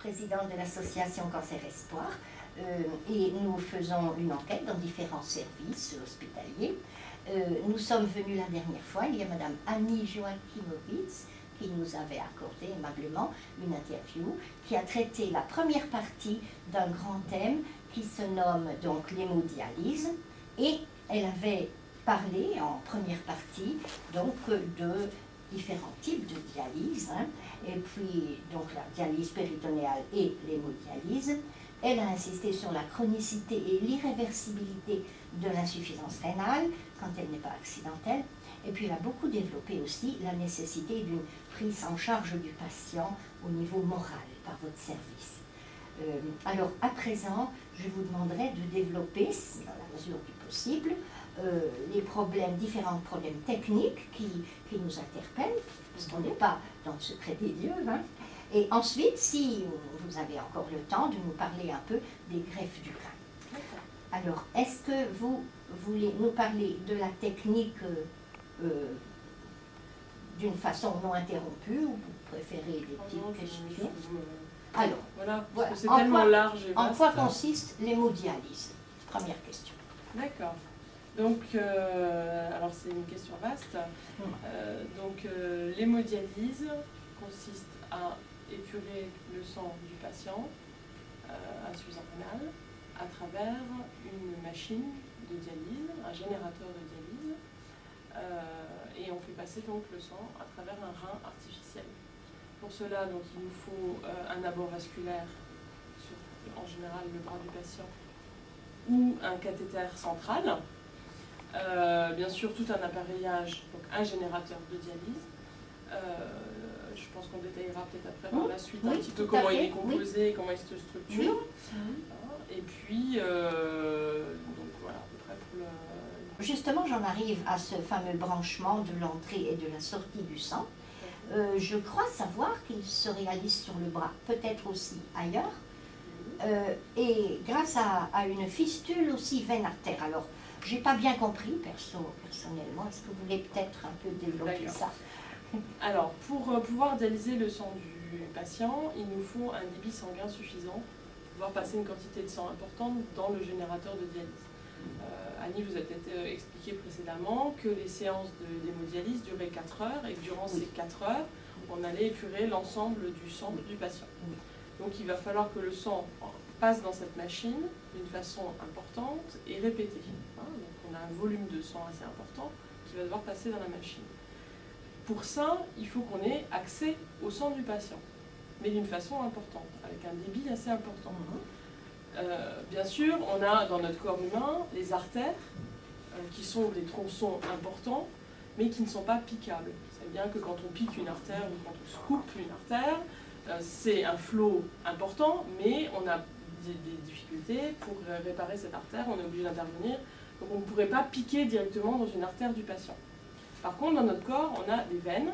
présidente de l'association Cancer Espoir, et nous faisons une enquête dans différents services hospitaliers. Nous sommes venus la dernière fois, il y a Madame Annie Joachimowitz qui nous avait accordé aimablement une interview qui a traité la première partie d'un grand thème qui se nomme donc l'hémodialyse, et elle avait parlé en première partie donc de différents types de dialyse, hein, et puis donc la dialyse péritonéale et l'hémodialyse. Elle a insisté sur la chronicité et l'irréversibilité de l'insuffisance rénale quand elle n'est pas accidentelle. Et puis elle a beaucoup développé aussi la nécessité d'une prise en charge du patient au niveau moral par votre service. Alors à présent, je vous demanderai de développer, dans la mesure du possible, les problèmes, différents problèmes techniques qui nous interpellent, parce qu'on n'est pas dans le secret des dieux, hein. Et ensuite, si vous avez encore le temps, de nous parler un peu des greffes du rein. Alors, est-ce que vous voulez nous parler de la technique d'une façon non interrompue, ou vous préférez des petites questions? Alors, voilà, parce que c'est tellement large et vaste. En quoi consiste l'hémodialyse? Première question. D'accord. Donc, alors c'est une question vaste. L'hémodialyse consiste à épurer le sang du patient insuffisant rénal à travers une machine de dialyse, un générateur de dialyse, et on fait passer donc le sang à travers un rein artificiel. Pour cela, donc, il nous faut un abord vasculaire sur, en général, le bras du patient, ou un cathéter central. Bien sûr, tout un appareillage, donc un générateur de dialyse. Je pense qu'on détaillera peut-être après par la suite un petit peu comment il est composé, comment il se structure. Et puis, donc voilà, à peu près pour le... Justement, j'en arrive à ce fameux branchement de l'entrée et de la sortie du sang. Je crois savoir qu'il se réalise sur le bras, peut-être aussi ailleurs, et grâce à une fistule aussi veine-artère. Alors, j'ai pas bien compris, personnellement. Est-ce que vous voulez peut-être un peu développer ça? Alors, pour pouvoir dialyser le sang du patient, il nous faut un débit sanguin suffisant pour pouvoir passer une quantité de sang importante dans le générateur de dialyse. Annie vous a peut-être expliqué précédemment que les séances d'hémodialyse duraient 4 heures et que durant ces 4 heures, on allait épurer l'ensemble du sang du patient. Donc il va falloir que le sang passe dans cette machine d'une façon importante et répétée. Donc on a un volume de sang assez important qui va devoir passer dans la machine. Pour ça, il faut qu'on ait accès au sang du patient, mais d'une façon importante, avec un débit assez important. Bien sûr, on a dans notre corps humain les artères, qui sont des tronçons importants, mais qui ne sont pas piquables. C'est bien que quand on pique une artère ou quand on se coupe une artère, c'est un flot important, mais on a des difficultés pour réparer cette artère, on est obligé d'intervenir. Donc on ne pourrait pas piquer directement dans une artère du patient. Par contre, dans notre corps, on a des veines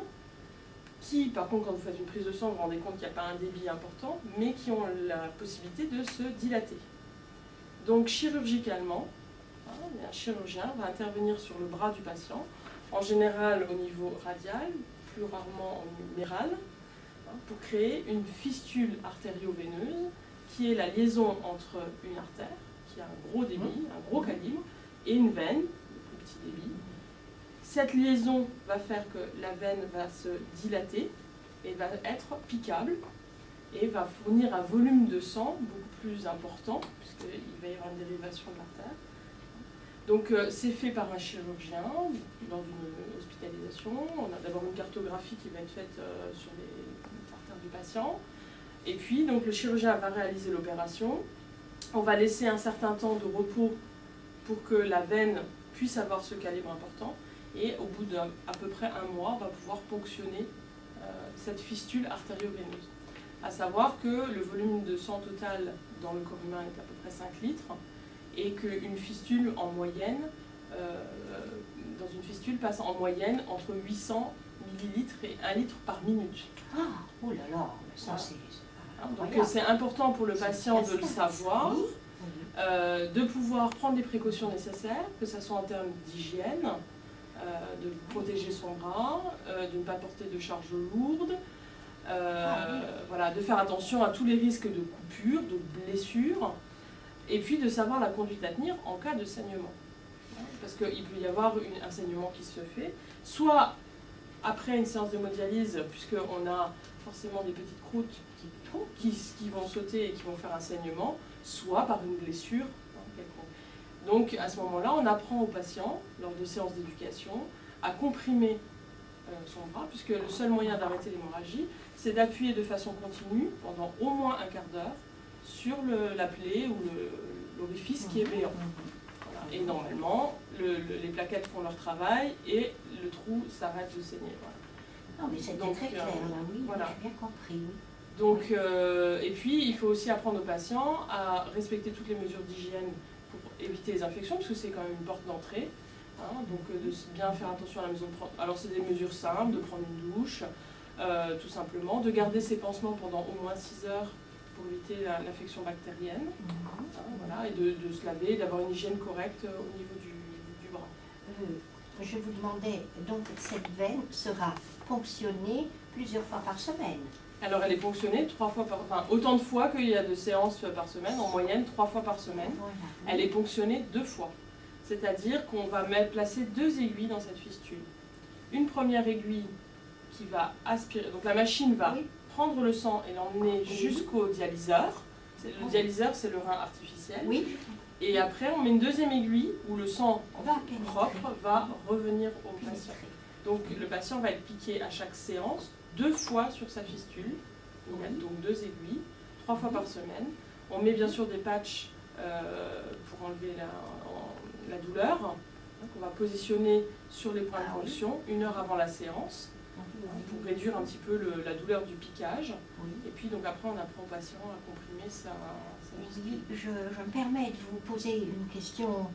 qui, par contre, quand vous faites une prise de sang, vous vous rendez compte qu'il n'y a pas un débit important, mais qui ont la possibilité de se dilater. Donc chirurgicalement, un chirurgien va intervenir sur le bras du patient, en général au niveau radial, plus rarement au miral, pour créer une fistule artério-veineuse, qui est la liaison entre une artère, qui a un gros débit, un gros calibre, et une veine, de plus petit débit. Cette liaison va faire que la veine va se dilater et va être piquable et va fournir un volume de sang beaucoup plus important puisqu'il va y avoir une dérivation de l'artère. Donc c'est fait par un chirurgien lors d'une hospitalisation. On a d'abord une cartographie qui va être faite sur les artères du patient. Et puis donc, le chirurgien va réaliser l'opération. On va laisser un certain temps de repos pour que la veine puisse avoir ce calibre important. Et au bout d'à peu près 1 mois, on va pouvoir ponctionner cette fistule artério-veineuse. À savoir que le volume de sang total dans le corps humain est à peu près 5 litres et qu'une fistule en moyenne, dans une fistule, passe en moyenne entre 800 millilitres et 1 litre par minute. Ah, oh là là, ça c'est... Donc c'est important pour le patient de le savoir, de pouvoir prendre les précautions nécessaires, que ce soit en termes d'hygiène, de protéger son bras, de ne pas porter de charges lourdes, voilà, de faire attention à tous les risques de coupure, de blessure, et puis de savoir la conduite à tenir en cas de saignement. Parce qu'il peut y avoir un saignement qui se fait, soit après une séance d'hémodialyse, puisqu'on a forcément des petites croûtes qui vont sauter et qui vont faire un saignement, soit par une blessure quelconque. Donc à ce moment-là, on apprend au patient, lors de séances d'éducation, à comprimer son bras, puisque le seul moyen d'arrêter l'hémorragie, c'est d'appuyer de façon continue, pendant au moins un quart d'heure, sur la plaie ou l'orifice qui est béant. Voilà. Et normalement, les plaquettes font leur travail et le trou s'arrête de saigner. Voilà. Non, mais c'était très clair, là, oui, voilà. J'ai bien compris. Oui. Donc, et puis, il faut aussi apprendre aux patients à respecter toutes les mesures d'hygiène pour éviter les infections, parce que c'est quand même une porte d'entrée. Hein, donc, de bien faire attention à la maison de prendre. Alors, c'est des mesures simples, de prendre une douche, tout simplement, de garder ses pansements pendant au moins 6 heures pour éviter l'infection bactérienne, hein, voilà, et de se laver, d'avoir une hygiène correcte au niveau du bras. Je vous demandais, donc cette veine sera ponctionnée plusieurs fois par semaine? Alors elle est ponctionnée 3 fois par, enfin autant de fois qu'il y a de séances par semaine, en moyenne 3 fois par semaine. Voilà. Elle est ponctionnée 2 fois. C'est-à-dire qu'on va placer 2 aiguilles dans cette fistule. Une première aiguille qui va aspirer, donc la machine va prendre le sang et l'emmener jusqu'au dialyseur. Le dialyseur, c'est le rein artificiel. Oui. Et après, on met une deuxième aiguille où le sang propre va revenir au patient. Donc le patient va être piqué à chaque séance 2 fois sur sa fistule. Il y a donc 2 aiguilles, 3 fois par semaine. On met bien sûr des patchs pour enlever la douleur, qu'on va positionner sur les points de ponction 1 heure avant la séance, pour réduire un petit peu la douleur du piquage. Et puis donc après on apprend au patient à comprimer sa fistule. Je me permets de vous poser une question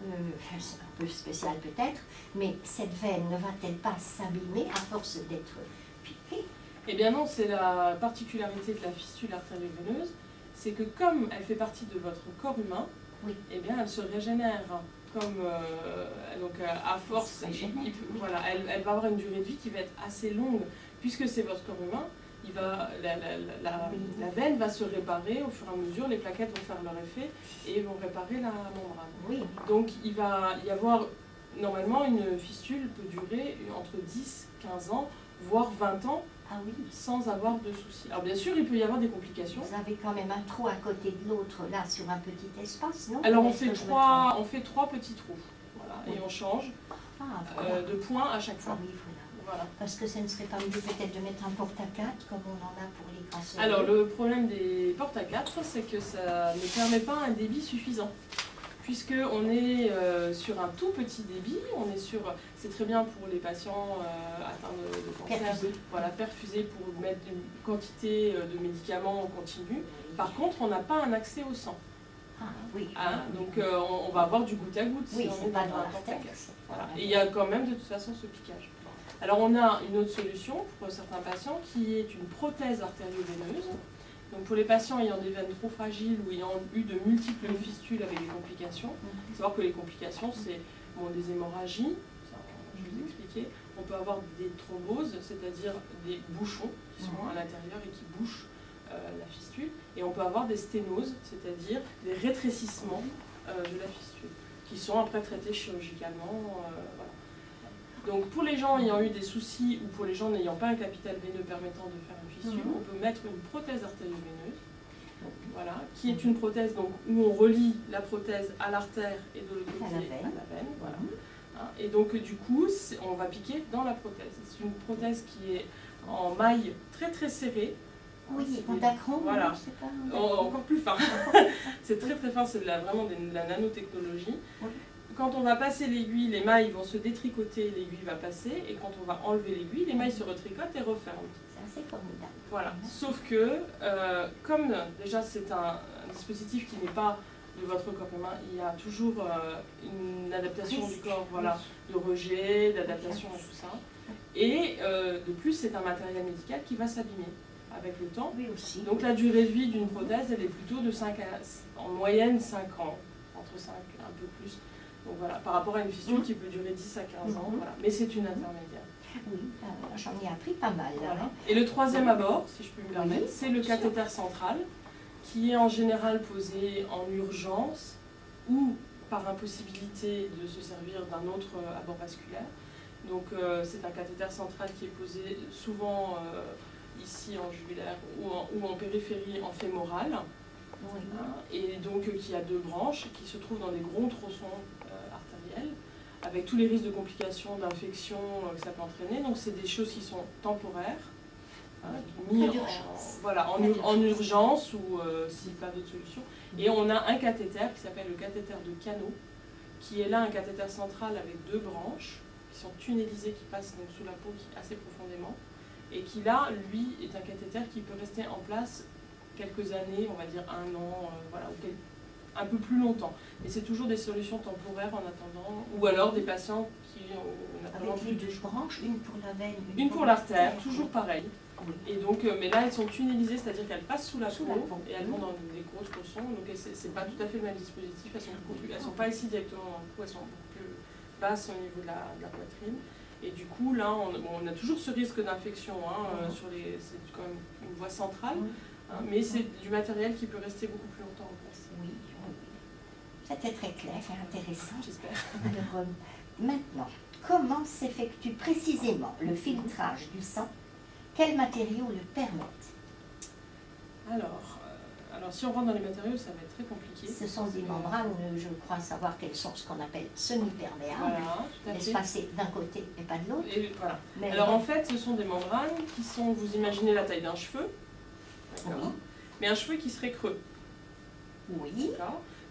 un peu spéciale peut-être, mais cette veine ne va-t-elle pas s'abîmer à force d'être piquée? Eh bien non, c'est la particularité de la fistule artério-veineuse, c'est que comme elle fait partie de votre corps humain, eh bien elle se régénère. Comme donc à force, voilà, elle va avoir une durée de vie qui va être assez longue, puisque c'est votre corps humain. La veine va se réparer au fur et à mesure, les plaquettes vont faire leur effet et vont réparer la membrane. Oui. Donc il va y avoir, normalement, une fistule peut durer entre 10, 15 ans, voire 20 ans, sans avoir de soucis. Alors bien sûr, il peut y avoir des complications. Vous avez quand même un trou à côté de l'autre, là, sur un petit espace, non? Alors on fait 3 petits trous, voilà, et on change de point à chaque fois. Voilà. Parce que ça ne serait pas mieux peut-être de mettre un porte-à-4 comme on en a pour les grasseurs? Alors le problème des porte-à-4, c'est que ça ne permet pas un débit suffisant. Puisqu'on est sur un tout petit débit, c'est très bien pour les patients atteints de cancer, voilà, perfusés pour mettre une quantité de médicaments en continu. Par contre, on n'a pas un accès au sang. Donc on va avoir du goutte à goutte si on est dans un porte-à-4. Voilà. Et il y a quand même de toute façon ce piquage. Alors on a une autre solution pour certains patients qui est une prothèse artério-veineuse. Donc pour les patients ayant des veines trop fragiles ou ayant eu de multiples fistules avec des complications, il faut savoir que les complications, c'est des hémorragies, je vous ai expliqué. On peut avoir des thromboses, c'est-à-dire des bouchons qui sont à l'intérieur et qui bouchent la fistule. Et on peut avoir des sténoses, c'est-à-dire des rétrécissements de la fistule, qui sont après traités chirurgicalement. Voilà. Donc pour les gens ayant eu des soucis ou pour les gens n'ayant pas un capital veineux permettant de faire une fistule, on peut mettre une prothèse artério-veineuse, voilà, qui est une prothèse donc, où on relie la prothèse à l'artère et de l'autre côté à la veine. Voilà. Et donc du coup, on va piquer dans la prothèse. C'est une prothèse qui est en maille très très serrée. Oui, en dacron, voilà, encore plus fin. C'est très très fin, c'est vraiment de la nanotechnologie. Quand on va passer l'aiguille, les mailles vont se détricoter, l'aiguille va passer, et quand on va enlever l'aiguille, les mailles se retricotent et referment. C'est assez formidable. Voilà. Sauf que, comme déjà c'est un dispositif qui n'est pas de votre corps humain, il y a toujours une adaptation du corps, voilà, de rejet, d'adaptation et tout ça. Et de plus, c'est un matériel médical qui va s'abîmer avec le temps. Oui, aussi. Donc la durée de vie d'une prothèse, elle est plutôt de 5 en moyenne 5 ans, entre 5 un peu plus. Donc voilà, par rapport à une fistule qui peut durer 10 à 15 ans, voilà. Mais c'est une intermédiaire. Oui, j'en ai appris pas mal. Voilà. Hein. Et le troisième abord, si je peux me permettre, Oui, c'est le cathéter central, qui est en général posé en urgence ou par impossibilité de se servir d'un autre abord vasculaire. Donc c'est un cathéter central qui est posé souvent ici en jugulaire ou en périphérie, en fémorale, Oui. hein, et donc qui a deux branches, qui se trouvent dans des gros tronçons artériels, avec tous les risques de complications, d'infections que ça peut entraîner. Donc c'est des choses qui sont temporaires, mis en urgence ou s'il n'y a pas d'autre solution. Et on a un cathéter qui s'appelle le cathéter de Canot, qui est là un cathéter central avec deux branches, qui sont tunnélisées, qui passent donc sous la peau assez profondément, et qui là, lui, est un cathéter qui peut rester en place quelques années, on va dire 1 an, voilà, ou un peu plus longtemps. Et c'est toujours des solutions temporaires en attendant, ou alors des patients qui ont Avec les deux branches, une pour la veine, une pour l'artère, toujours pareil. Oui. Et donc, mais là, elles sont tunnélisées, c'est-à-dire qu'elles passent sous la peau et elles oui. vont dans des gros tronçons. Donc, c'est pas tout à fait le même dispositif. Elles sont pas ici directement dans le cou, elles sont beaucoup plus basses au niveau de la poitrine. Et du coup, là, on a toujours ce risque d'infection. Hein, c'est quand même une voie centrale, hein, mais c'est du matériel qui peut rester beaucoup plus longtemps en place. Oui, oui. C'était très clair et intéressant. J'espère. Alors, maintenant, comment s'effectue précisément le filtrage du sang? Quels matériaux le permettent? Alors, si on rentre dans les matériaux, ça va être très compliqué. Ce sont des membranes, je crois savoir qu'elles sont ce qu'on appelle semi-perméables, Voilà, tout à fait. espacées d'un côté et pas de l'autre. Et voilà. Mais Alors en fait, ce sont des membranes qui sont, vous imaginez la taille d'un cheveu, oui, mais un cheveu qui serait creux. oui,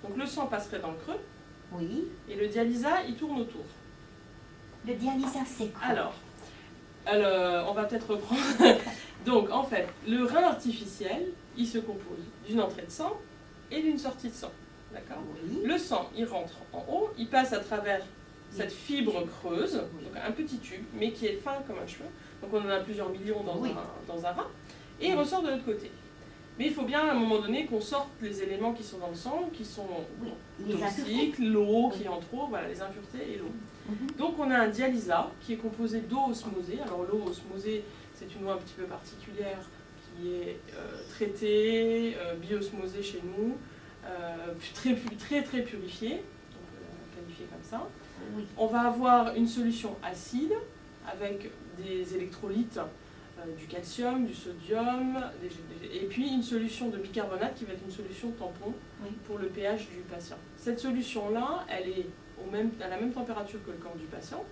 Donc le sang passerait dans le creux, oui. et le dialysa, il tourne autour. Le dialysa, c'est quoi? Alors, on va peut-être reprendre. Donc en fait, le rein artificiel, il se compose d'une entrée de sang et d'une sortie de sang. D'accord? Oui, Le sang, il rentre en haut, il passe à travers cette fibre creuse, donc un petit tube, mais qui est fin comme un cheveu. Donc on en a plusieurs millions dans un rein, et il ressort de l'autre côté. Mais il faut bien à un moment donné qu'on sorte les éléments qui sont dans le sang, qui sont toxiques, l'eau qui est en trop, voilà, les impuretés et l'eau. Donc on a un dialysa qui est composé d'eau osmosée. Alors l'eau osmosée, c'est une eau un petit peu particulière qui est traitée, biosmosée chez nous, très purifiée, donc qualifiée comme ça. oui. On va avoir une solution acide avec des électrolytes, du calcium, du sodium, et puis une solution de bicarbonate qui va être une solution tampon pour le pH du patient. Cette solution-là, elle est à la même température que le corps du patient.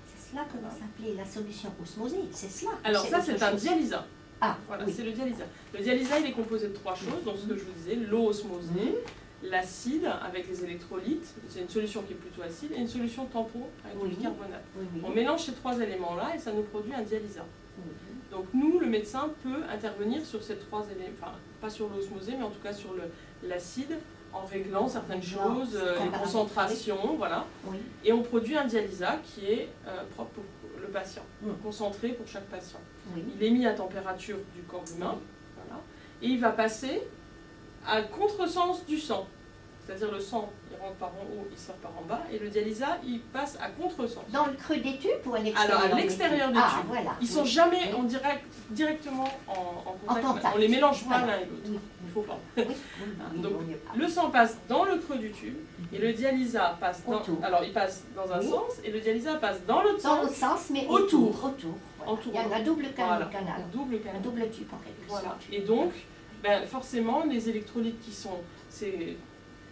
C'est cela que vous appelez la solution osmosée, c'est cela? Alors ça, c'est un dialysa. Ah, voilà, oui. c'est le dialysa. Le dialysa, il est composé de 3 choses, donc ce que je vous disais, l'eau osmosée, l'acide avec les électrolytes, c'est une solution qui est plutôt acide, et une solution tampon avec du bicarbonate. On mélange ces 3 éléments-là et ça nous produit un dialysa. Donc nous, le médecin peut intervenir sur ces 3 éléments, enfin pas sur l'osmosée, mais en tout cas sur l'acide, en réglant certaines choses, les concentrations, voilà. Oui. Et on produit un dialysa qui est propre pour le patient, concentré pour chaque patient. Oui. Il est mis à température du corps humain, voilà, et il va passer à contresens du sang. C'est-à-dire le sang, il rentre par en haut, il sort par en bas, et le dialysa, il passe à contresens. Dans le creux des tubes ou à l'extérieur? Alors à l'extérieur des tubes. Voilà. Ils ne sont jamais directement en contact. On ne les mélange pas l'un et l'autre. Il ne faut pas. Donc le sang passe dans le creux du tube, et le dialysa passe dans... Alors il passe dans un sens, et le dialysa passe dans l'autre sens. Dans l'autre sens, mais autour. Voilà. Il y a un double canal. Un double tube en quelque sorte. Voilà. Et donc, forcément, les électrolytes qui sont...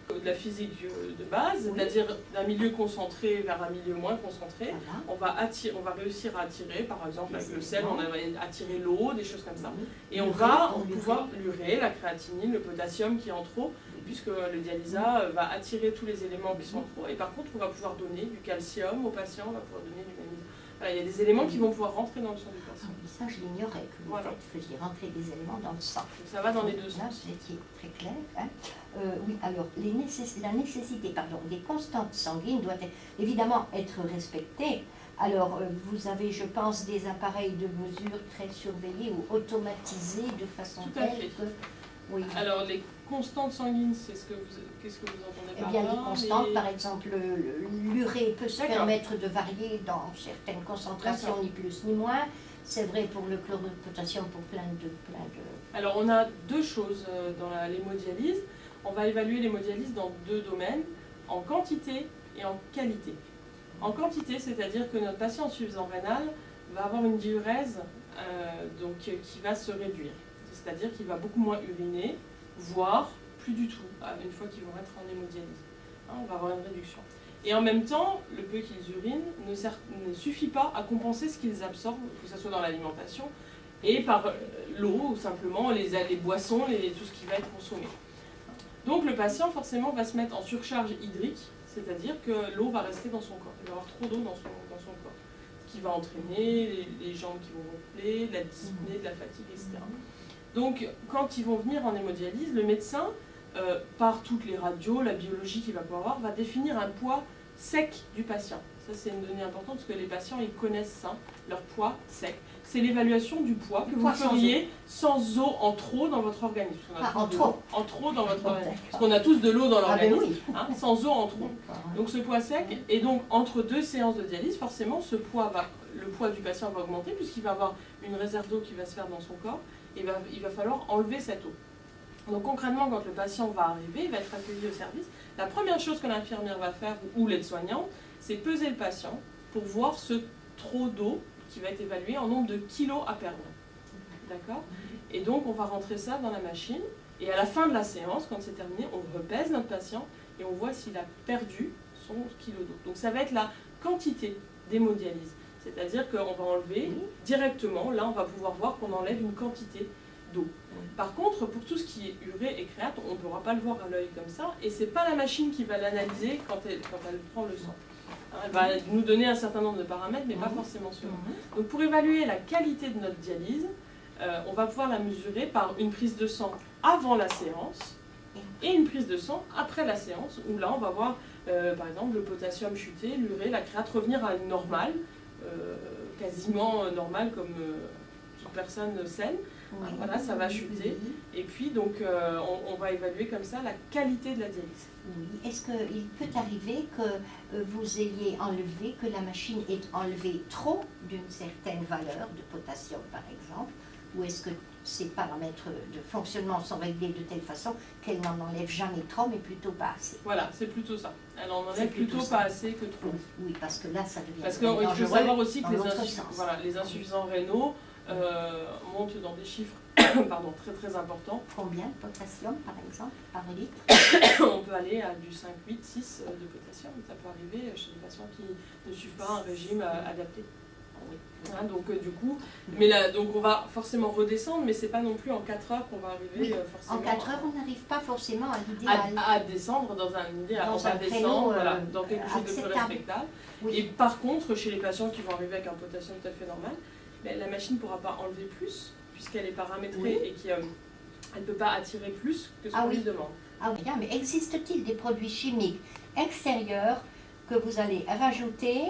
de la physique de base, c'est-à-dire d'un milieu concentré vers un milieu moins concentré, on va réussir à attirer, par exemple avec le sel, on va attirer l'eau, des choses comme ça, et on va pouvoir l'urée, la créatinine, le potassium qui est en trop, puisque le dialysa va attirer tous les éléments qui sont en trop, et par contre on va pouvoir donner du calcium au patient, on va pouvoir donner du magnésium. Voilà, il y a des éléments qui vont pouvoir rentrer dans le sang du patient. Ça, je l'ignorais, que vous faisiez rentrer des éléments dans le sang. Donc, ça va dans les deux sens. Là, c'était très clair. Hein. Oui, alors, la nécessité des constantes sanguines doit évidemment être respectée. Alors, vous avez, je pense, des appareils de mesure très surveillés ou automatisés de façon telle que Oui. Alors, les constantes sanguines, qu'est-ce que vous entendez par Eh bien, là? les constantes, par exemple, l'urée peut se permettre de varier dans certaines concentrations, ni plus ni moins. C'est vrai pour le chlorure de potassium, pour plein de... Alors, on a deux choses dans l'hémodialyse. On va évaluer l'hémodialyse dans deux domaines, en quantité et en qualité. En quantité, c'est-à-dire que notre patient en suffisance rénale va avoir une diurèse qui va se réduire. C'est-à-dire qu'il va beaucoup moins uriner, voire plus du tout, une fois qu'ils vont être en hémodialyse. On va avoir une réduction. Et en même temps, le peu qu'ils urinent ne suffit pas à compenser ce qu'ils absorbent, que ce soit dans l'alimentation, et par l'eau, ou simplement les boissons, tout ce qui va être consommé. Donc le patient, forcément, va se mettre en surcharge hydrique, c'est-à-dire que l'eau va rester dans son corps. Il va avoir trop d'eau dans son corps, ce qui va entraîner les jambes qui vont gonfler, de la dyspnée, de la fatigue, etc. Donc, quand ils vont venir en hémodialyse, le médecin, par toutes les radios, la biologie qu'il va pouvoir avoir, va définir un poids sec du patient. Ça, c'est une donnée importante parce que les patients, ils connaissent ça, leur poids sec. C'est l'évaluation du poids que vous feriez sans eau en trop dans votre organisme. En trop. En trop dans votre organisme. Parce qu'on a tous de l'eau dans l'organisme, oui. Sans eau en trop. Donc, ce poids sec, et donc entre deux séances de dialyse, forcément, le poids du patient va augmenter puisqu'il va avoir une réserve d'eau qui va se faire dans son corps. Et il va falloir enlever cette eau. Donc concrètement, quand le patient va arriver, il va être accueilli au service, la première chose que l'infirmière va faire, ou l'aide-soignante, c'est peser le patient pour voir ce trop d'eau qui va être évalué en nombre de kilos à perdre. D'accord? Et donc on va rentrer ça dans la machine, et à la fin de la séance, quand c'est terminé, on repèse notre patient, et on voit s'il a perdu son kilo d'eau. Donc ça va être la quantité d'hémodialyse. C'est-à-dire qu'on va enlever directement, là on va pouvoir voir qu'on enlève une quantité d'eau. Par contre, pour tout ce qui est urée et créate, on ne pourra pas le voir à l'œil comme ça, et ce n'est pas la machine qui va l'analyser quand elle prend le sang. Elle va nous donner un certain nombre de paramètres, mais pas forcément ceux-là. Donc pour évaluer la qualité de notre dialyse, on va pouvoir la mesurer par une prise de sang avant la séance, et une prise de sang après la séance, où là on va voir par exemple le potassium chuter, l'urée, la créate revenir à une normale, quasiment normale comme toute personne saine. Oui. Voilà, ça va chuter. Et puis donc on va évaluer comme ça la qualité de la dialyse. Oui. Est-ce qu'il peut arriver que vous ayez enlevé, que la machine ait enlevé trop d'une certaine valeur de potassium par exemple, ou est-ce que ces paramètres de fonctionnement sont réglés de telle façon qu'elle n'en enlève jamais trop, mais plutôt pas assez? Voilà, c'est plutôt ça. Elle en enlève plutôt pas assez que trop. Oui, parce que là, ça devient parce qu'il faut savoir aussi que les insuffisants rénaux montent dans des chiffres pardon, très très importants. Combien de potassium, par exemple, par litre? On peut aller à du 5, 8, 6 de potassium. Ça peut arriver chez des patients qui ne suivent pas un régime adapté. Hein, donc du coup, mais là, donc on va forcément redescendre, mais c'est pas non plus en 4 heures qu'on va arriver forcément. En 4 heures, on n'arrive pas forcément à l'idéal. À descendre dans un idéal. On va descendre dans quelque chose de plus respectable. Oui. Et par contre, chez les patients qui vont arriver avec un potassium tout à fait normal, ben, la machine ne pourra pas enlever plus, puisqu'elle est paramétrée et qu'elle ne peut pas attirer plus que ce qu'on lui demande. Ah oui, mais existe-t-il des produits chimiques extérieurs que vous allez rajouter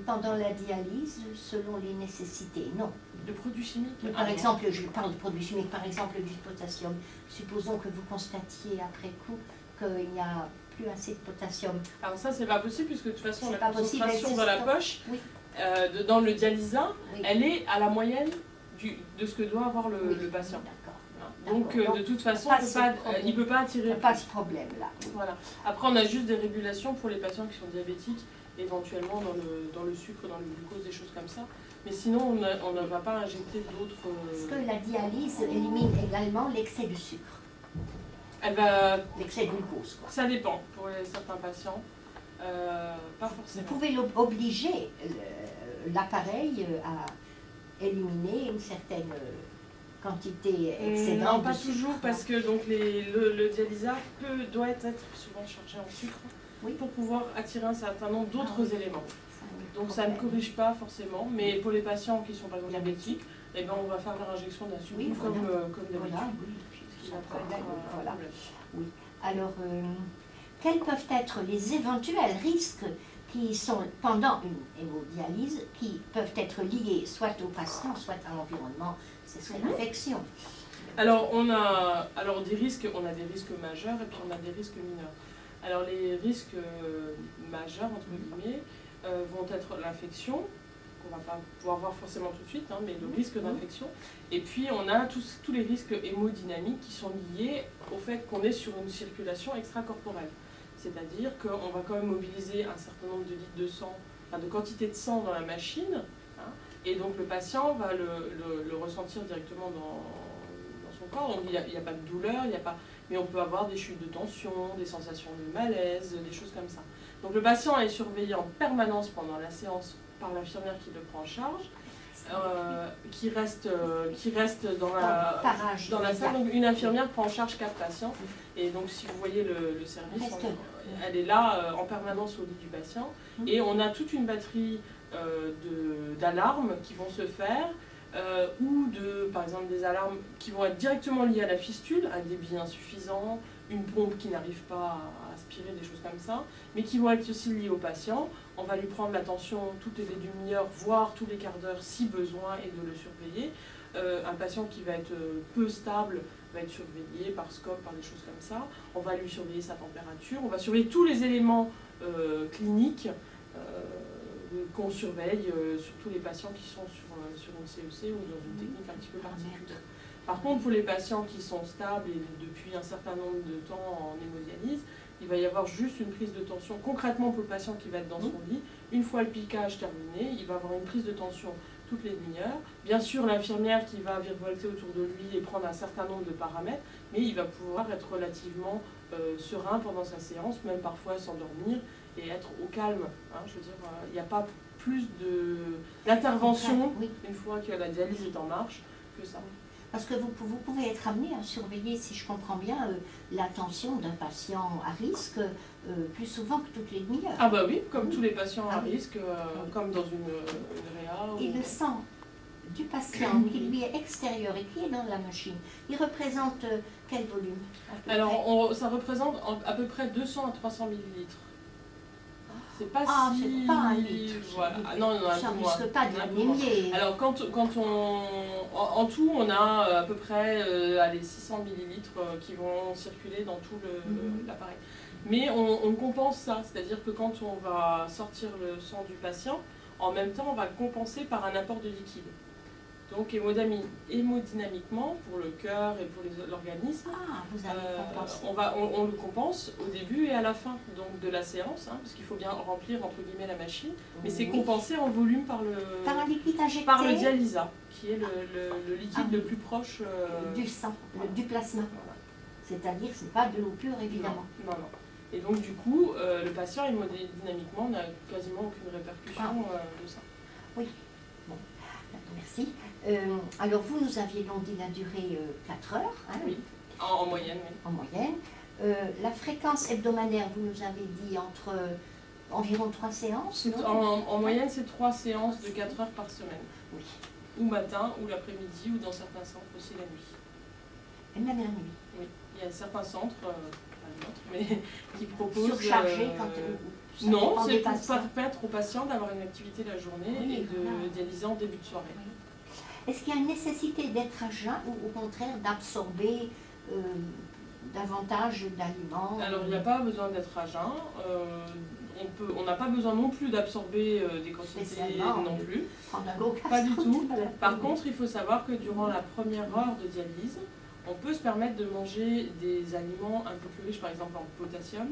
pendant la dialyse selon les nécessités? Non. De produits chimiques? Par exemple, je parle de produits chimiques, par exemple du potassium. Supposons que vous constatiez après coup qu'il n'y a plus assez de potassium. Alors ça, c'est pas possible puisque de toute façon, la concentration dans la poche, dans le dialysat, elle est à la moyenne de ce que doit avoir le patient. Donc de toute façon, il ne peut pas attirer. Pas ce problème-là. Voilà. Après, on a juste des régulations pour les patients qui sont diabétiques, éventuellement dans le sucre, dans le glucose, des choses comme ça. Mais sinon, on ne va pas injecter d'autres... Est-ce que la dialyse élimine également l'excès de sucre? L'excès de glucose, quoi. Ça dépend pour certains patients. Pas forcément. Vous pouvez obliger l'appareil à éliminer une certaine quantité excédente. Non, pas toujours, parce que donc, le dialysat doit être souvent chargé en sucre pour pouvoir attirer un certain nombre d'autres éléments. Donc ça ne corrige pas forcément, mais pour les patients qui sont par exemple diabétiques, eh ben, on va faire leur injection d'un sucre comme d'habitude. Voilà. Oui. Alors, quels peuvent être les éventuels risques qui sont pendant une hémodialyse, qui peuvent être liés soit au patient, soit à l'environnement? Ce serait l'infection. Alors, on a des risques majeurs et puis on a des risques mineurs. Alors, les risques majeurs, entre guillemets, vont être l'infection, qu'on ne va pas pouvoir voir forcément tout de suite, hein, mais le risque d'infection. Et puis, on a tous les risques hémodynamiques qui sont liés au fait qu'on est sur une circulation extracorporelle. C'est-à-dire qu'on va quand même mobiliser un certain nombre de litres de sang, enfin, de quantité de sang dans la machine, hein, et donc le patient va le ressentir directement dans son corps. Donc, il n'y a pas de douleur, mais on peut avoir des chutes de tension, des sensations de malaise, des choses comme ça. Donc le patient est surveillé en permanence pendant la séance par l'infirmière qui le prend en charge, qui reste dans la salle. Donc une infirmière prend en charge 4 patients. Et donc si vous voyez le service, elle est là en permanence au lit du patient. Et on a toute une batterie d'alarmes qui vont se faire, ou par exemple des alarmes qui vont être directement liées à la fistule, un débit insuffisant, une pompe qui n'arrive pas à aspirer, des choses comme ça, mais qui vont être aussi liées au patient. On va lui prendre la tension toutes les demi-heures, voire tous les quarts d'heure si besoin, et de le surveiller. Un patient qui va être peu stable va être surveillé par scope, par des choses comme ça. On va lui surveiller sa température, on va surveiller tous les éléments cliniques qu'on surveille sur tous les patients qui sont sur une CEC ou dans une technique un petit peu particulière. Par contre, pour les patients qui sont stables et depuis un certain nombre de temps en hémodialyse, il va y avoir juste une prise de tension. Concrètement, pour le patient qui va être dans son lit, une fois le piquage terminé, il va avoir une prise de tension toutes les demi-heures. Bien sûr, l'infirmière qui va virevolter autour de lui et prendre un certain nombre de paramètres, mais il va pouvoir être relativement serein pendant sa séance, même parfois s'endormir et être au calme. Hein, je veux dire, il n'y a pas plus d'intervention une fois que la dialyse est en marche que ça. Parce que vous pouvez être amené à surveiller, si je comprends bien, la tension d'un patient à risque plus souvent que toutes les demi-heures. Ah bah oui, comme tous les patients à risque, comme dans une réa. Et le sang du patient qui lui est extérieur et qui est dans la machine, il représente quel volume? Alors ça représente à peu près 200 à 300 millilitres. C'est pas c'est pas un litre. Voilà. Ah, non, ça ne risque pas de l'anémier. Alors en tout, on a à peu près 600 millilitres qui vont circuler dans tout l'appareil. Mais on compense ça, c'est-à-dire que quand on va sortir le sang du patient, en même temps, on va le compenser par un apport de liquide. Donc hémodynamiquement, pour le cœur et pour l'organisme, on le compense au début et à la fin donc, de la séance, hein, parce qu'il faut bien remplir entre guillemets la machine, mais c'est compensé en volume par un liquide injecté, par le dialysa, qui est le liquide le plus proche du sang, du plasma. Voilà. C'est-à-dire que ce n'est pas de l'eau pure, évidemment. Non. Et donc du coup, le patient hémodynamiquement n'a quasiment aucune répercussion de ça. Oui. Bon. Merci. Alors vous nous aviez donc dit la durée 4 heures. Hein, oui, en moyenne. Oui. En moyenne. La fréquence hebdomadaire, vous nous avez dit entre environ 3 séances, non? En moyenne, c'est 3 séances de 4 heures par semaine. Oui. Ou matin, ou l'après-midi, ou dans certains centres aussi la nuit. Et même la nuit? Oui. Il y a certains centres, pas le nôtre, mais qui proposent... Surchargés quand... Non, c'est pour permettre aux patients d'avoir une activité la journée et de dialyser en début de soirée. Oui. Est-ce qu'il y a une nécessité d'être à jeun ou au contraire d'absorber davantage d'aliments? Alors il n'y a pas besoin d'être à jeun. On n'a pas besoin non plus d'absorber des quantités non plus. Pas du tout. Par contre, il faut savoir que durant la première heure de dialyse, on peut se permettre de manger des aliments un peu plus riches, par exemple en potassium.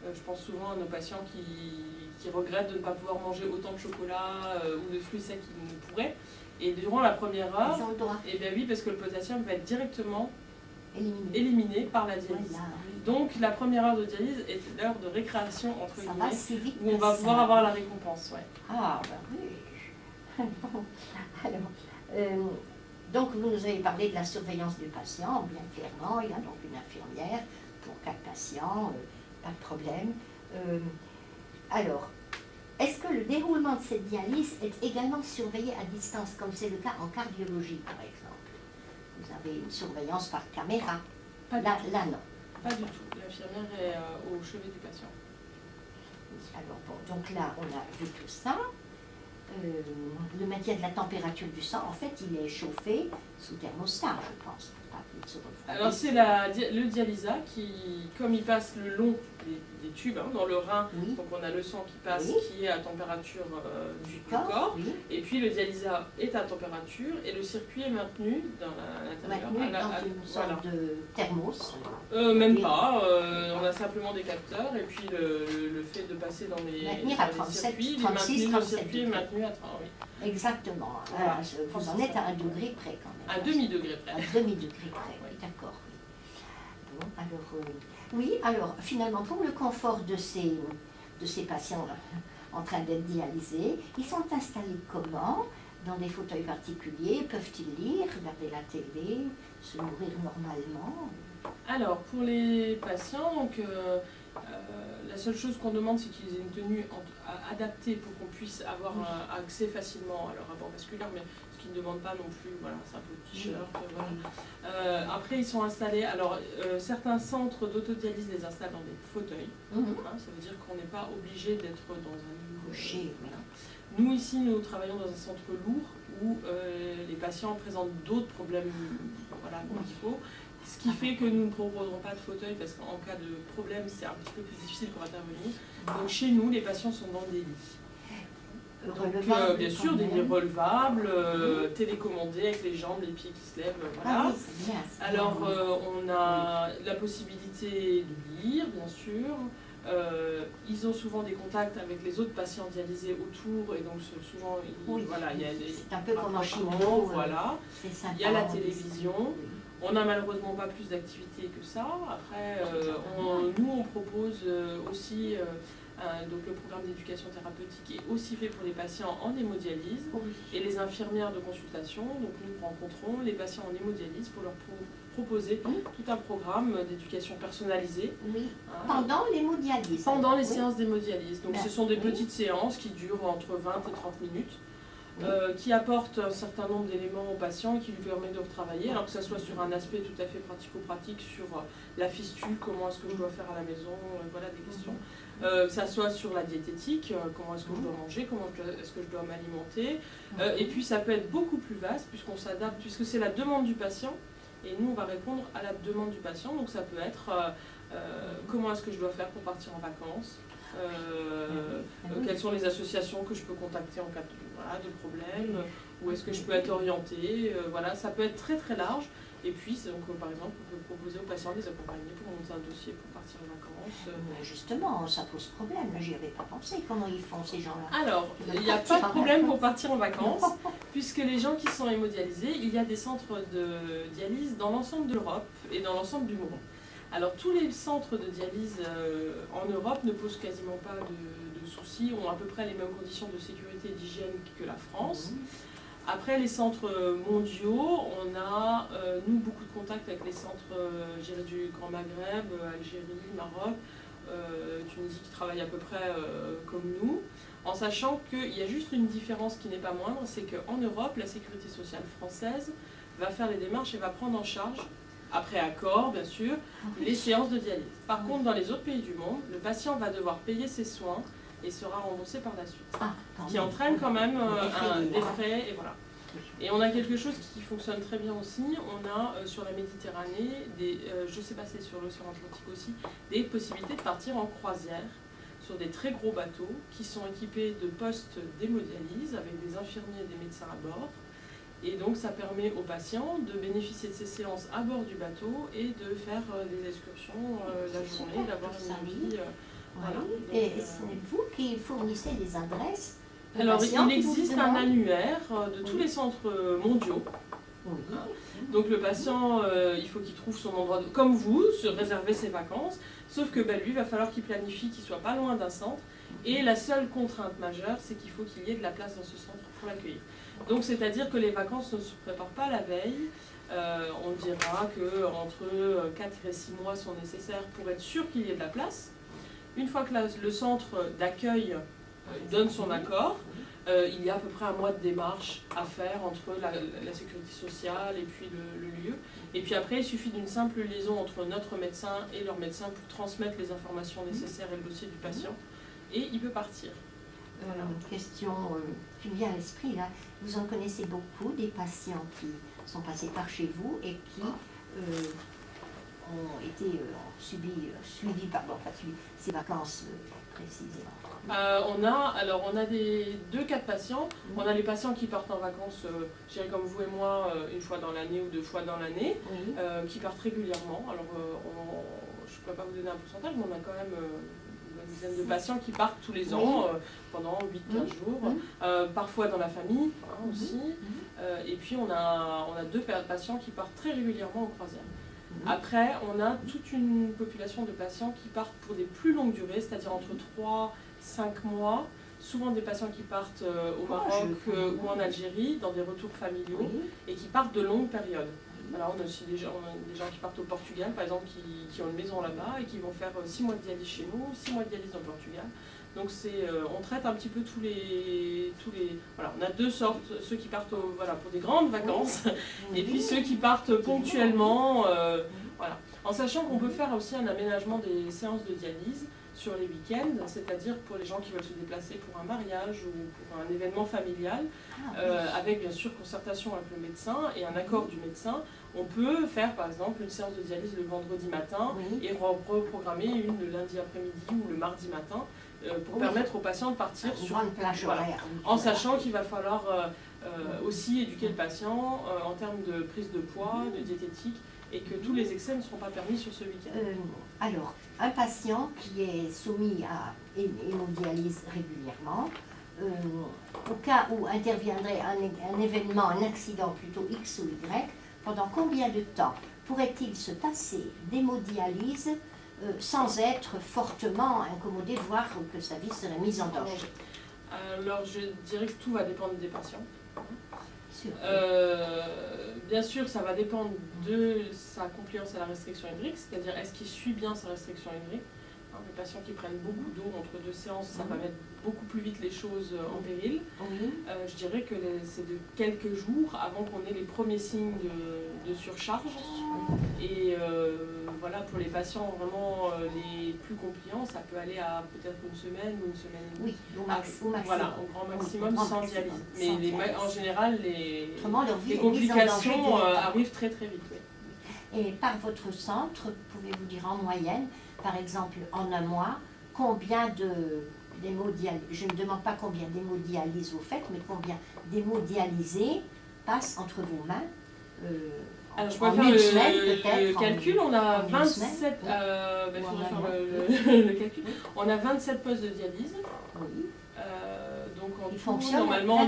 Je pense souvent à nos patients qui regrettent de ne pas pouvoir manger autant de chocolat ou de fruits secs qu'ils ne pourraient. Et durant la première heure, et bien oui, parce que le potassium va être directement éliminé par la dialyse. Voilà. Donc la première heure de dialyse est l'heure de récréation, entre guillemets, où on va pouvoir avoir la récompense. Ouais. Ah, ben oui. Bon, alors, donc vous nous avez parlé de la surveillance du patient, bien clairement, il y a donc une infirmière pour 4 patients. Pas de problème. Alors, est-ce que le déroulement de cette dialyse est également surveillé à distance, comme c'est le cas en cardiologie, par exemple? Vous avez une surveillance par caméra. Là, non. Pas du tout. L'infirmière est au chevet du patient. Alors, bon, donc là, on a vu tout ça. Le maintien de la température du sang, en fait, il est chauffé sous thermostat, je pense, pour pas il se refroidit. Alors c'est le dialysa qui, comme il passe le long des tubes dans le rein, Oui. donc on a le sang qui passe, Oui. qui est à température du corps, Oui. et puis le dialysa est à température, et le circuit est maintenu dans l'intérieur. Maintenu dans une sorte de thermos. Même Et- pas, on a simplement des capteurs, et puis le fait de passer dans les Maintenir à 37, circuits, 36, le 37 circuit est degrés. maintenu à 30, oui. Exactement. Voilà. Vous en êtes à un degré près quand même. À demi-degré près. À demi-degré près, oui, d'accord. Oui. Bon, alors, oui, alors finalement, pour le confort de ces patients en train d'être dialysés, ils sont installés comment? Dans des fauteuils particuliers? Peuvent-ils lire, regarder la télé, se nourrir normalement? Alors, pour les patients, donc, la seule chose qu'on demande, c'est qu'ils aient une tenue adaptée pour qu'on puisse avoir accès facilement à leur rapport vasculaire, mais ce qu'ils ne demandent pas non plus, voilà, c'est un peu de t-shirt. Voilà. Après, ils sont installés, alors certains centres d'autodialyse les installent dans des fauteuils, ça veut dire qu'on n'est pas obligé d'être dans un Couché, voilà. Nous, ici, nous travaillons dans un centre lourd où les patients présentent d'autres problèmes médicaux. Ce qui fait que nous ne proposerons pas de fauteuil parce qu'en cas de problème, c'est un petit peu plus difficile pour intervenir. Donc chez nous, les patients sont dans des lits. Donc, bien sûr, des lits relevables, télécommandés avec les jambes, les pieds qui se lèvent. Voilà. Ah oui, c'est bien. Alors, on a la possibilité de lire, bien sûr. Ils ont souvent des contacts avec les autres patients dialysés autour et donc souvent, voilà, il y a des c'est un peu comme en chimio, voilà. Sympa, il y a la télévision. On n'a malheureusement pas plus d'activités que ça. Après, nous, on propose aussi, donc le programme d'éducation thérapeutique est aussi fait pour les patients en hémodialyse et les infirmières de consultation. Donc nous rencontrons les patients en hémodialyse pour leur proposer tout un programme d'éducation personnalisée. Oui, pendant l'hémodialyse. Pendant les séances d'hémodialyse. Donc ce sont des petites séances qui durent entre 20 et 30 minutes. Qui apporte un certain nombre d'éléments au patient et qui lui permet de retravailler, alors que ce soit sur un aspect tout à fait pratico-pratique, sur la fistule, comment est-ce que je dois faire à la maison, voilà des questions. Que ça soit sur la diététique, comment est-ce que je dois manger, comment est-ce que je dois m'alimenter. Et puis ça peut être beaucoup plus vaste puisqu'on s'adapte, puisque c'est la demande du patient, et nous on va répondre à la demande du patient. Donc ça peut être comment est-ce que je dois faire pour partir en vacances. Quelles sont les associations que je peux contacter en cas de problème, où est-ce que je peux être orientée, voilà, ça peut être très très large. Et puis, donc, par exemple, on peut proposer aux patients des accompagnés pour monter un dossier pour partir en vacances. Justement, ça pose problème, j'y avais pas pensé, comment ils font ces gens-là? Alors, il n'y a pas de problème pour partir en vacances, puisque les gens qui sont hémodialysés, il y a des centres de dialyse dans l'ensemble de l'Europe et dans l'ensemble du monde. Alors tous les centres de dialyse en Europe ne posent quasiment pas de soucis, ont à peu près les mêmes conditions de sécurité et d'hygiène que la France. Après les centres mondiaux, on a nous beaucoup de contacts avec les centres du Grand Maghreb, Algérie, Maroc, Tunisie qui travaillent à peu près comme nous, en sachant qu'il y a juste une différence qui n'est pas moindre, c'est qu'en Europe, la sécurité sociale française va faire les démarches et va prendre en charge, après accord bien sûr, les séances de dialyse. Par contre, dans les autres pays du monde, le patient va devoir payer ses soins et sera remboursé par la suite. Ce qui entraîne quand même des frais, et voilà. Et on a quelque chose qui fonctionne très bien aussi, on a sur la Méditerranée, je ne sais pas si c'est sur l'océan Atlantique aussi, des possibilités de partir en croisière sur des très gros bateaux qui sont équipés de postes d'hémodialyse avec des infirmiers et des médecins à bord. Et donc ça permet aux patients de bénéficier de ces séances à bord du bateau et de faire des excursions la journée, d'avoir une vie. Voilà. Donc, et c'est vous qui fournissez les adresses? Alors il existe un annuaire de tous les centres mondiaux. Donc le patient, il faut qu'il trouve son endroit, comme vous, se réserver ses vacances, sauf que lui, il va falloir qu'il planifie qu'il soit pas loin d'un centre. Et la seule contrainte majeure, c'est qu'il faut qu'il y ait de la place dans ce centre pour l'accueillir. Donc c'est-à-dire que les vacances ne se préparent pas la veille. On dira qu'entre 4 et 6 mois sont nécessaires pour être sûr qu'il y ait de la place. Une fois que le centre d'accueil donne son accord, il y a à peu près un mois de démarche à faire entre la sécurité sociale et puis le lieu. Et puis après, il suffit d'une simple liaison entre notre médecin et leur médecin pour transmettre les informations nécessaires et le dossier du patient. Et il peut partir. Voilà. Une question qui me vient à l'esprit là. Vous en connaissez beaucoup des patients qui sont passés par chez vous et qui ont été suivis par, bon, pas suivis, ces vacances précisément. On a deux cas de patients. On a les patients qui partent en vacances, je dirais comme vous et moi, une fois dans l'année ou 2 fois dans l'année, qui partent régulièrement. Alors, je ne peux pas vous donner un pourcentage, mais on a quand même une dizaine de patients qui partent tous les ans pendant 8-15 jours, parfois dans la famille aussi. Et puis, on a 2 patients qui partent très régulièrement en croisière. Après, on a toute une population de patients qui partent pour des plus longues durées, c'est-à-dire entre 3-5 mois, souvent des patients qui partent au Maroc ou en Algérie, dans des retours familiaux, et qui partent de longues périodes. Alors on a aussi des gens qui partent au Portugal, par exemple, qui ont une maison là-bas et qui vont faire 6 mois de dialyse chez nous, 6 mois de dialyse au Portugal. Donc on traite un petit peu tous les voilà, on a 2 sortes, ceux qui partent pour des grandes vacances et puis ceux qui partent ponctuellement, voilà. En sachant qu'on peut faire aussi un aménagement des séances de dialyse sur les week-ends, c'est-à-dire pour les gens qui veulent se déplacer pour un mariage ou pour un événement familial, avec bien sûr concertation avec le médecin et un accord du médecin. On peut faire par exemple une séance de dialyse le vendredi matin et reprogrammer une le lundi après-midi ou le mardi matin pour permettre aux patients de partir sur une plage horaire, en sachant qu'il va falloir aussi éduquer le patient en termes de prise de poids, de diététique, et que tous les excès ne seront pas permis sur ce week-end. Alors, un patient qui est soumis à hémodialyse régulièrement, au cas où interviendrait un événement, un accident plutôt X ou Y, pendant combien de temps pourrait-il se passer d'hémodialyse sans être fortement incommodé, voire que sa vie serait mise en danger? Alors, je dirais que tout va dépendre des patients. Bien sûr, ça va dépendre de sa compliance à la restriction hydrique, c'est-à-dire est-ce qu'il suit bien sa restriction hydrique. Les patients qui prennent beaucoup d'eau entre 2 séances, ça va mettre beaucoup plus vite les choses en péril. Je dirais que c'est de quelques jours avant qu'on ait les premiers signes de surcharge. Et voilà, pour les patients vraiment les plus compliants, ça peut aller à peut-être 1 semaine ou 1 semaine et demie. Oui, au maximum. Voilà, au grand maximum sans dialyse. Mais en général, les vie complications arrivent très très vite. Et par votre centre, pouvez-vous dire en moyenne, par exemple en un mois, combien d'hémodialyse, je ne demande pas combien d'hémodialyse vous faites, mais combien d'hémodialysés passent entre vos mains alors, je pourrais faire le calcul, on a 27, il faudrait faire le calcul. On a 27 postes de dialyse. Donc en tout, normalement,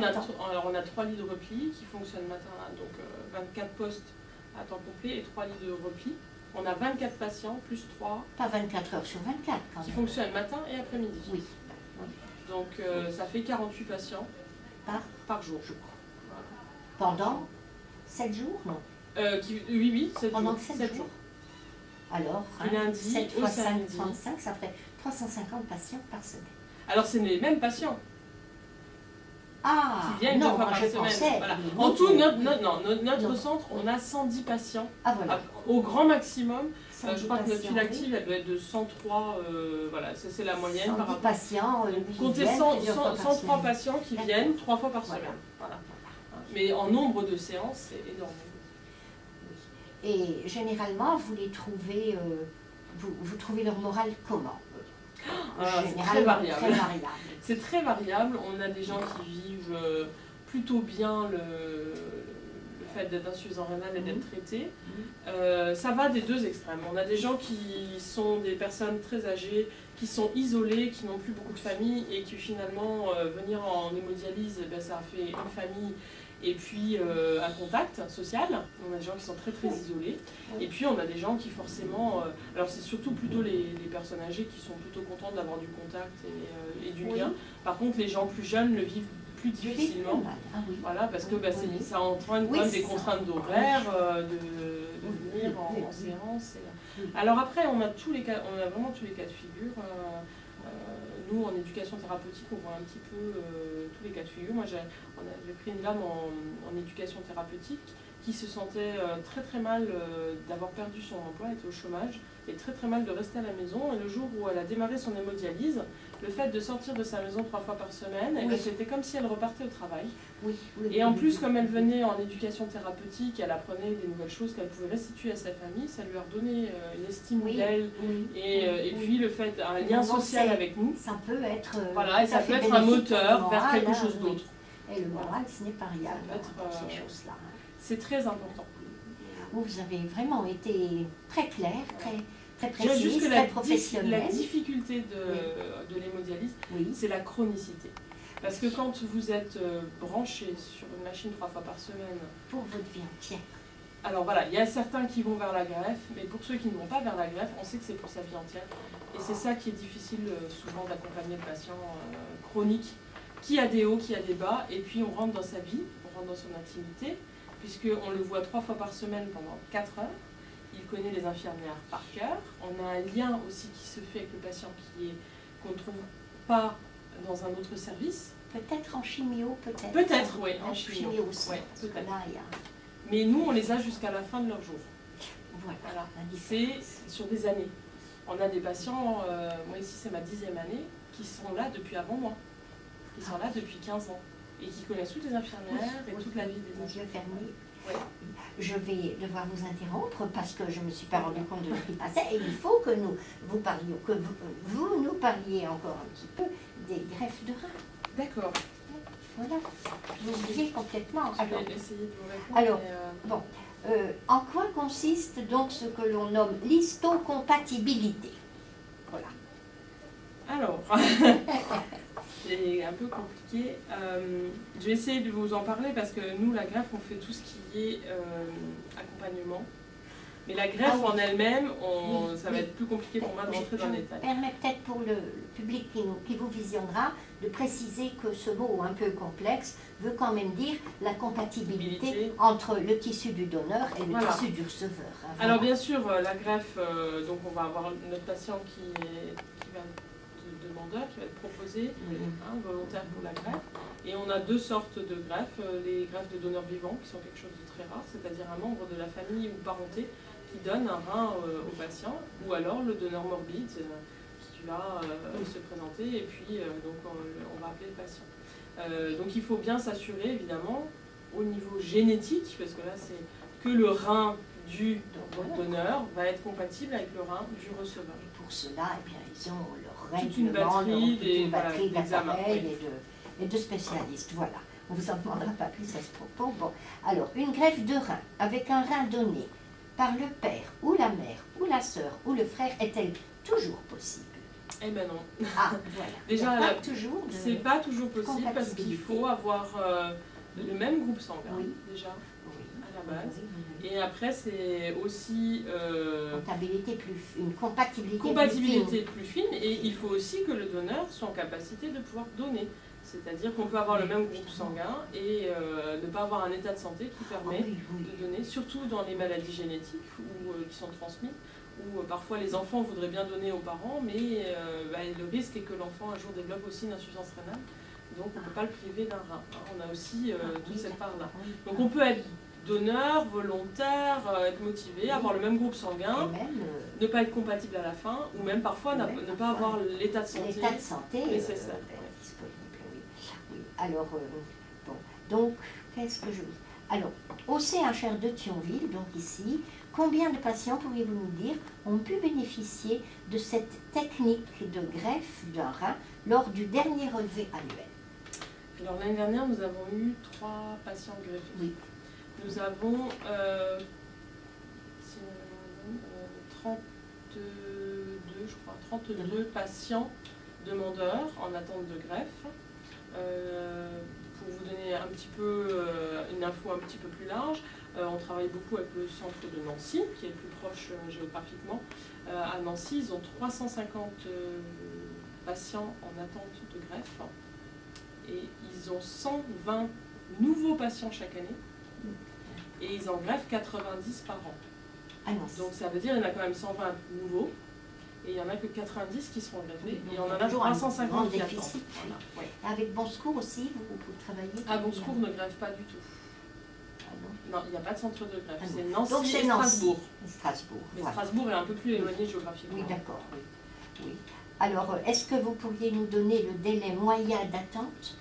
on a 3 lits de repli qui fonctionnent matin, donc 24 postes à temps complet et 3 lits de repli. On a 24 patients plus 3. Pas 24 heures sur 24 quand même. Qui fonctionnent matin et après-midi. Oui. Donc ça fait 48 patients par jour. Voilà. Pendant 7 jours, non oui, 7 jours. Pendant 7 jours. Alors, lundi 7 fois 5, samedi. 35, ça ferait 350 patients par semaine. Alors, c'est les mêmes patients. Qui viennent 2 fois par semaine. Voilà. En tout, notre centre, on a 110 patients. Voilà. Au grand maximum. Je crois que notre file active, elle doit être de 103. Voilà, c'est la moyenne. 110 par rapport. patients. Comptez 103 patients qui viennent 3 fois par semaine. Voilà. Mais en nombre de séances, c'est énorme. Et généralement, vous les trouvez, vous trouvez leur morale comment? C'est très variable. C'est très variable. On a des gens qui vivent plutôt bien le fait d'être insuffisant rénal et d'être traité. Ça va des 2 extrêmes. On a des gens qui sont des personnes très âgées, qui sont isolées, qui n'ont plus beaucoup de famille et qui finalement, venir en hémodialyse, ça fait une famille et puis un contact social. On a des gens qui sont très très isolés. Et puis on a des gens qui forcément... alors c'est surtout plutôt les personnes âgées qui sont plutôt contentes d'avoir du contact et du lien. Par contre les gens plus jeunes le vivent plus difficilement. Voilà, parce que ça entraîne quand même des contraintes d'horaire, de venir en séance. Alors après on a vraiment tous les cas de figure. Nous, en éducation thérapeutique, on voit un petit peu tous les cas de figure. Moi, j'ai pris une dame en éducation thérapeutique qui se sentait très très mal d'avoir perdu son emploi, était au chômage, et très très mal de rester à la maison. Et le jour où elle a démarré son hémodialyse, le fait de sortir de sa maison 3 fois par semaine, Oui. c'était comme si elle repartait au travail. Oui, oui, Et en oui, plus, oui. comme elle venait en éducation thérapeutique, elle apprenait des nouvelles choses qu'elle pouvait restituer à sa famille, ça lui a redonné une estime Oui, d'elle. oui, Et oui. puis le fait, un Non, lien non, social c'est- avec nous. Ça peut être, Voilà, et tout ça à peut fait être un bénéfique pour moteur le vers moral, quelque hein, chose oui. d'autre. Et le moral, ce n'est pas rien Ça peut être, dans ces choses-là. Hein. C'est très important. Vous avez vraiment été très clair, très Je dirais juste précis, que très la professionnel. difficulté de l'hémodialyse, Oui, c'est la chronicité. Parce que quand vous êtes branché sur une machine 3 fois par semaine, pour votre vie entière. alors voilà, il y a certains qui vont vers la greffe, mais pour ceux qui ne vont pas vers la greffe, on sait que c'est pour sa vie entière. Et c'est ça qui est difficile souvent d'accompagner le patient chronique, qui a des hauts, qui a des bas, et puis on rentre dans sa vie, on rentre dans son intimité, puisqu'on le voit 3 fois par semaine pendant 4 heures. Il connaît les infirmières par cœur. On a un lien aussi qui se fait avec le patient qu'on ne trouve pas dans un autre service. Peut-être en chimio, peut-être. Peut-être, oui, en chimio chimio. aussi. Ouais, Parce que peut-être. là, il y a... Mais nous, on les a jusqu'à la fin de leur jour. Voilà, Voilà. la C'est différence. sur des années. On a des patients, moi ici c'est ma 10e année, qui sont là depuis avant moi. Qui sont là depuis 15 ans. Et qui connaissent toutes les infirmières et toute la vie des Les infirmières. yeux fermés. Ouais. Je vais devoir vous interrompre parce que je ne me suis pas rendu compte de ce qui passait et il faut que vous parliez, que vous nous parliez encore un petit peu des greffes de rein. D'accord. Voilà, vous oubliez complètement. Je vais essayer de vous répondre. Alors, mais, en quoi consiste donc ce que l'on nomme l'histocompatibilité? Voilà. alors, c'est un peu compliqué. Je vais essayer de vous en parler parce que nous, la greffe, on fait tout ce qui est accompagnement. Mais la greffe Ah oui. en elle-même, Oui, ça va être plus compliqué pour moi de rentrer dans Je le me détail. permets peut-être pour le public qui vous visionnera de préciser que ce mot un peu complexe veut quand même dire la compatibilité Compatibilité. entre le tissu du donneur et le Voilà. tissu du receveur. Hein, Alors voilà. bien sûr, la greffe, donc on va avoir notre patient qui va être demandeur, qui va être proposé, Oui. volontaire pour la greffe. Et on a 2 sortes de greffes, les greffes de donneurs vivants qui sont quelque chose de très rare, c'est-à-dire un membre de la famille ou parenté qui donne un rein au patient, ou alors le donneur morbide qui va se présenter et puis donc on va appeler le patient. Donc il faut bien s'assurer évidemment au niveau génétique, parce que là c'est que le rein du donneur va être compatible avec le rein du receveur. Et pour cela, eh bien, ils ont leur Toute une règlement, batterie, toute une voilà, batterie d'examens, d'appareils oui. et de spécialistes. Voilà. On ne vous en demandera pas plus à ce propos. Bon. Alors, une greffe de rein avec un rein donné par le père ou la mère ou la sœur ou le frère est-elle toujours possible? Eh ben non. Ah, voilà. Déjà, Il y a la- pas toujours de... C'est pas toujours possible parce qu'il compatibilité. faut avoir le même groupe sanguin Oui. déjà Oui. à la base. Oui, oui, oui. Et après c'est aussi Une compatibilité, compatibilité plus fine et il faut aussi que le donneur soit en capacité de pouvoir donner. C'est-à-dire qu'on peut avoir le même groupe sanguin et ne pas avoir un état de santé qui permet oui, oui. de donner, surtout dans les maladies génétiques ou qui sont transmises, où parfois les enfants voudraient bien donner aux parents, mais le risque est que l'enfant un jour développe aussi une insuffisance rénale, donc on ne peut pas le priver d'un rein. Hein. On a aussi toute cette part-là. Oui. Donc on peut être donneur, volontaire, être motivé, avoir le même groupe sanguin, Et même ne pas être compatible à la fin, ou même parfois Même ne pas parfois. avoir l'état de santé. l'état de santé nécessaire. disponible. Oui. Oui. Alors, bon, donc, qu'est-ce que je dis? Alors, au CHR de Thionville, donc ici, combien de patients, pourriez-vous nous dire, ont pu bénéficier de cette technique de greffe d'un rein lors du dernier relevé annuel? Alors l'année dernière, nous avons eu 3 patients greffés. Oui. Nous avons 32 patients demandeurs en attente de greffe. Pour vous donner un petit peu une info un petit peu plus large, on travaille beaucoup avec le centre de Nancy, qui est le plus proche géographiquement. À Nancy, ils ont 350 patients en attente de greffe et ils ont 120 nouveaux patients chaque année et ils en greffent 90 par an. Ah non, Donc ça veut dire qu'il y en a quand même 120 nouveaux et il n'y en a que 90 qui seront greffés et on en a toujours un 350 grand qui attendent. déficit. Voilà, ouais. Avec Bon Secours aussi, vous travaillez? Ah, Bon Secours ne greffe pas du tout. Ah non. Non, il n'y a pas de centre de greffe. Ah, c'est donc Nancy c'est et Strasbourg. Strasbourg. Mais Voilà. Strasbourg est un peu plus éloigné géographiquement. Oui, d'accord. Oui. Oui. Alors, est-ce que vous pourriez nous donner le délai moyen d'attente?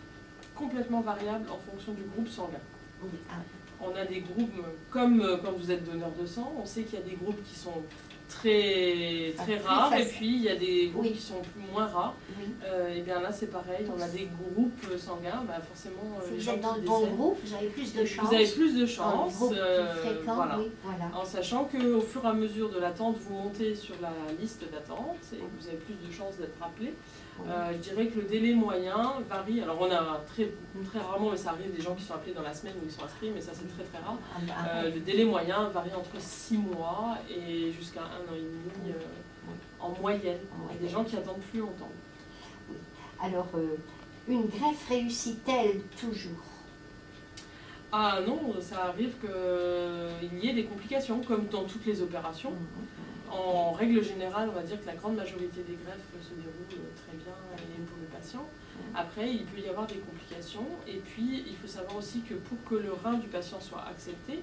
Complètement variable en fonction du groupe sanguin. Oui. Ah. On a des groupes, comme quand vous êtes donneur de sang, on sait qu'il y a des groupes qui sont très rares, et puis il y a des groupes qui sont moins rares. Oui. Et bien là c'est pareil, on a des groupes sanguins, forcément si les vous gens êtes dans qui le bon décèdent, groupe, vous avez plus de chance. vous avez plus de chance, voilà. Oui, voilà. En sachant qu'au fur et à mesure de l'attente, vous montez sur la liste d'attente et vous avez plus de chances d'être appelé. Oui. Je dirais que le délai moyen varie. Alors on a très rarement, mais ça arrive, des gens qui sont appelés dans la semaine où ils sont inscrits, mais ça c'est très rare. Le délai moyen varie entre 6 mois et jusqu'à 1 an et demi en moyenne. Il y a des gens qui attendent plus longtemps. Oui. Alors, une greffe réussit-elle toujours? Ah non, ça arrive qu'il y ait des complications, comme dans toutes les opérations. En règle générale, on va dire que la grande majorité des greffes se déroulent très bien et pour le patient. Après, il peut y avoir des complications. Et puis, il faut savoir aussi que pour que le rein du patient soit accepté,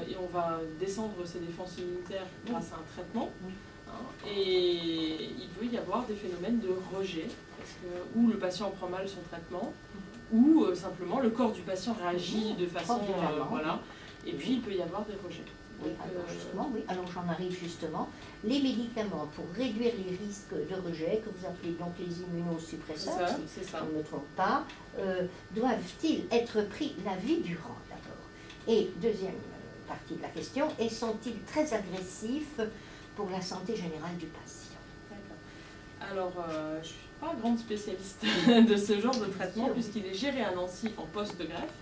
et on va descendre ses défenses immunitaires grâce à un traitement, et il peut y avoir des phénomènes de rejet, où le patient prend mal son traitement, ou simplement le corps du patient réagit de façon... voilà. Et puis, il peut y avoir des rejets. Oui, alors justement, oui. Alors j'en arrive justement. Les médicaments pour réduire les risques de rejet, que vous appelez donc les immunosuppresseurs, si on ne me trompe pas, doivent-ils être pris la vie durant d'abord? Et deuxième partie de la question, et sont-ils très agressifs pour la santé générale du patient? Alors, je ne suis pas grande spécialiste de ce genre de traitement, puisqu'il est géré à Nancy en post-greffe.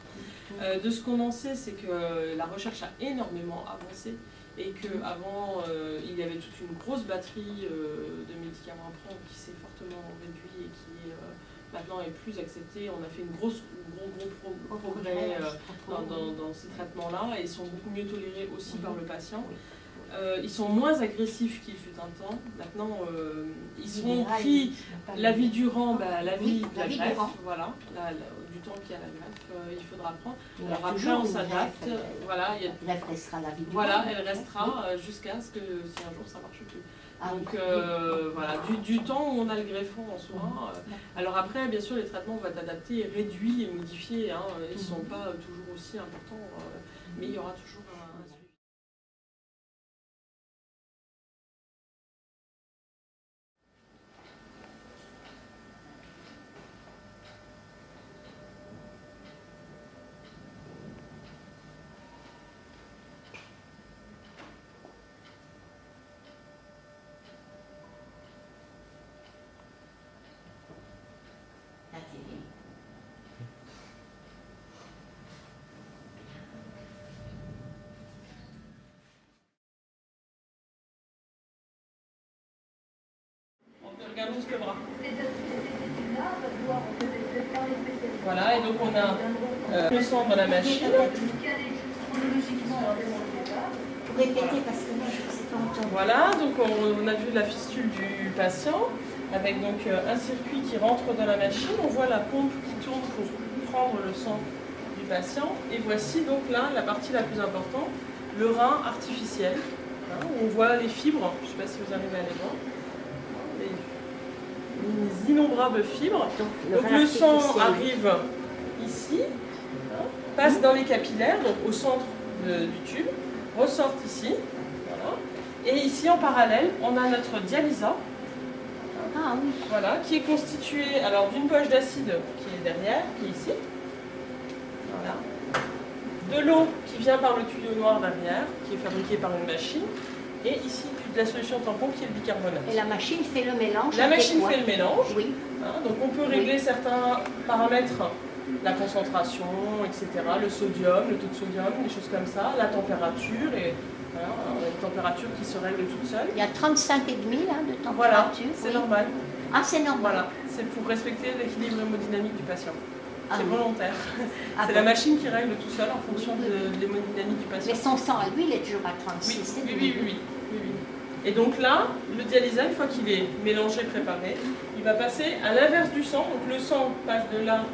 De ce qu'on en sait, c'est que la recherche a énormément avancé et qu'avant, il y avait toute une grosse batterie de médicaments à prendre qui s'est fortement réduit et qui maintenant est plus acceptée. On a fait un gros progrès dans ces traitements-là et ils sont beaucoup mieux tolérés aussi par le patient. Ils sont moins agressifs qu'il fut un temps. Maintenant, ils seront pris la vie durant, la vie de la greffe, voilà, du temps qu'il y a la greffe, il faudra prendre. Alors après, on s'adapte. Voilà, la greffe restera la vie durant. Voilà, elle restera jusqu'à ce que si un jour ça ne marche plus. Donc voilà, du temps où on a le greffon en soi. Alors après, bien sûr, les traitements vont être adaptés, réduits et modifiés. Ils ne sont pas toujours aussi importants, mais il y aura toujours un suivi. Regardons juste le bras. Voilà, et donc on a le sang dans la machine. Répétez parce que là je ne sais pas entendre. Voilà, donc on a vu la fistule du patient avec donc un circuit qui rentre dans la machine. On voit la pompe qui tourne pour prendre le sang du patient. Et voici donc là la partie la plus importante, le rein artificiel. Où on voit les fibres, je ne sais pas si vous arrivez à les voir. Les innombrables fibres. Donc le sang arrive ici, passe dans les capillaires, donc au centre du tube, ressort ici, voilà. Et ici en parallèle, on a notre dialysa, voilà, qui est constituée alors d'une poche d'acide qui est derrière, qui est ici, voilà. De l'eau qui vient par le tuyau noir derrière, qui est fabriqué par une machine, et ici de la solution tampon qui est le bicarbonate. Et la machine fait le mélange. La machine fait le mélange. Oui. Donc on peut régler certains paramètres, la concentration, etc., le sodium, le taux de sodium, des choses comme ça, la température, et voilà, on a une température qui se règle toute seule. Il y a 35,5 là, de température. Voilà, c'est normal. Ah, c'est normal. Voilà, c'est pour respecter l'équilibre hémodynamique du patient. C'est volontaire. C'est bon. la machine qui règle tout seul en fonction de l'hémodynamique du patient. Mais son sang à lui, il est toujours à 36. Oui. Et donc là, le dialysa, une fois qu'il est mélangé, préparé, il va passer à l'inverse du sang. Donc le sang passe de là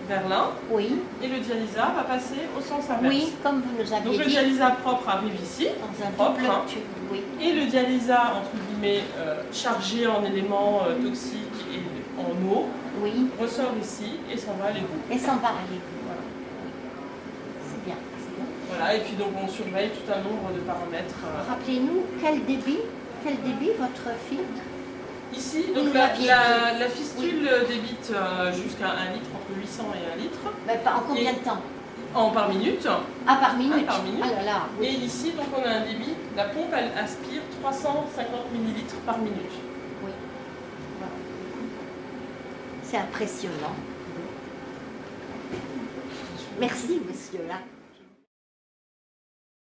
vers l'un, Oui, et le dialysat va passer au sens inverse. oui, comme vous nous aviez Donc le dit, dialysat propre arrive ici, dans un propre, double hein. tube, oui. Et le dialysat, entre guillemets, chargé en éléments toxiques et en eau, Oui, ressort ici et s'en va à l'égout. et s'en va aller. Voilà. C'est bien, c'est bien. Voilà, et puis donc on surveille tout un nombre de paramètres. Rappelez-nous, quel débit votre filtre? Ici, Vous donc nous l'aviez la fistule débite jusqu'à 1 litre, entre 800 et 1 litre. Mais en combien de temps? Par minute. Ah, par minute. Ah, par minute. Ah là là, oui. Et ici, donc on a un débit, la pompe elle aspire 350 millilitres par minute. Oui. Voilà. C'est impressionnant. Merci, monsieur, là.